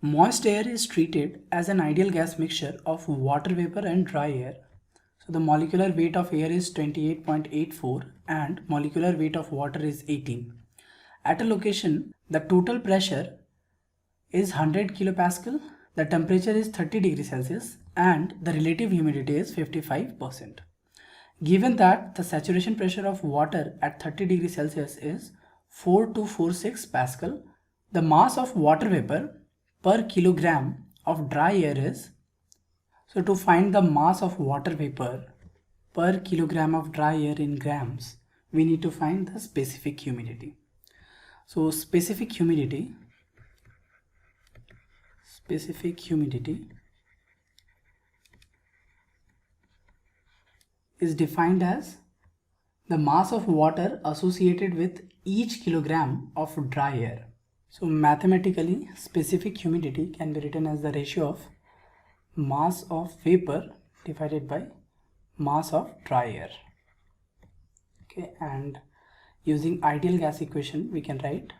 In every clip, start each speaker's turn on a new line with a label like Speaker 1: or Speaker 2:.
Speaker 1: Moist air is treated as an ideal gas mixture of water vapor and dry air. So the molecular weight of air is 28.84 and molecular weight of water is 18. At a location, the total pressure is 100 kilopascal, the temperature is 30 degrees Celsius and the relative humidity is 55%. Given that the saturation pressure of water at 30 degrees Celsius is 4246 Pascal, the mass of water vapor per kilogram of dry air is, so to find the mass of water vapor per kilogram of dry air in grams, we need to find the specific humidity. So specific humidity is defined as the mass of water associated with each kilogram of dry air. So mathematically, specific humidity can be written as the ratio of mass of vapor divided by mass of dry air. Okay, and using ideal gas equation, we can write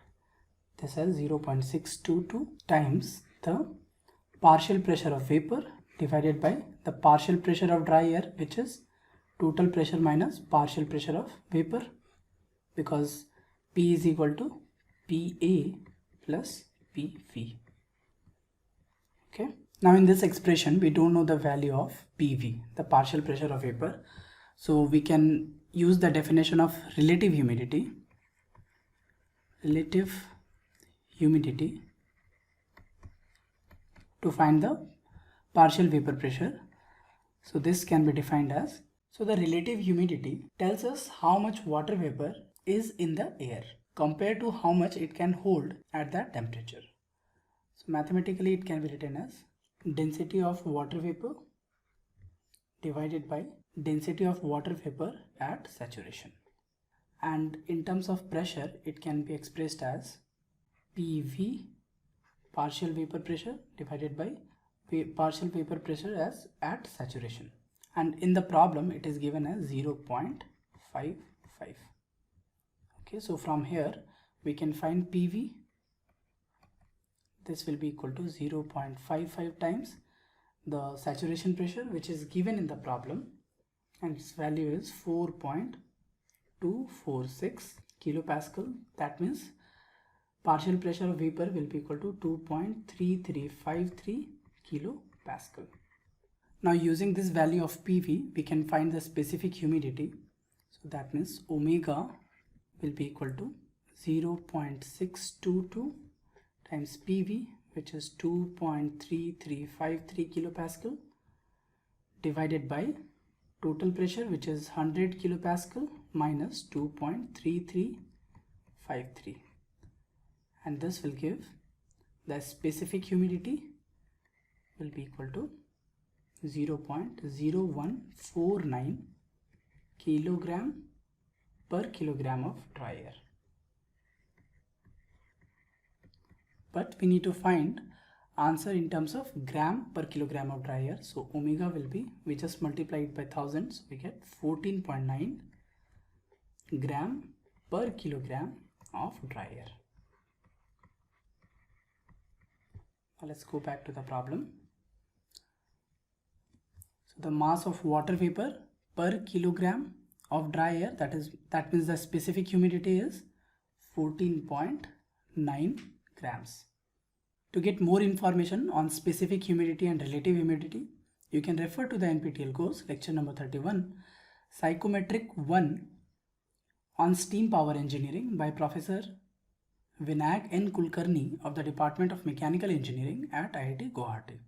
Speaker 1: this as 0.622 times the partial pressure of vapor divided by the partial pressure of dry air, which is total pressure minus partial pressure of vapor, because P is equal to PA plus PV. Okay. Now in this expression, we don't know the value of PV, the partial pressure of vapor. So we can use the definition of relative humidity. To find the partial vapor pressure. So this can be defined as, so the relative humidity tells us how much water vapor is in the air compared to how much it can hold at that temperature. So mathematically it can be written as density of water vapor divided by density of water vapor at saturation. And in terms of pressure, it can be expressed as PV, partial vapor pressure, divided by partial vapor pressure as at saturation. And in the problem, it is given as 0.55. Okay, so from here, we can find PV. This will be equal to 0.55 times the saturation pressure, which is given in the problem, and its value is 4.246 kilopascal. That means partial pressure of vapor will be equal to 2.3353 kilopascal. Now using this value of PV, we can find the specific humidity. So that means omega will be equal to 0.622 times PV, which is 2.3353 kilopascal, divided by total pressure, which is 100 kilopascal minus 2.3353, and this will give the specific humidity will be equal to 0.0149 kilogram per kilogram of dry air. But we need to find answer in terms of gram per kilogram of dry air. So omega will be, we just multiply it by 1000, so we get 14.9 gram per kilogram of dry air. Now let's go back to the problem. So the mass of water vapor per kilogram of dry air, that means the specific humidity is 14.9 grams. To get more information on specific humidity and relative humidity, you can refer to the NPTEL course, lecture number 31, Psychometric 1 on Steam Power Engineering by Professor Vinayak N. Kulkarni of the Department of Mechanical Engineering at IIT Guwahati.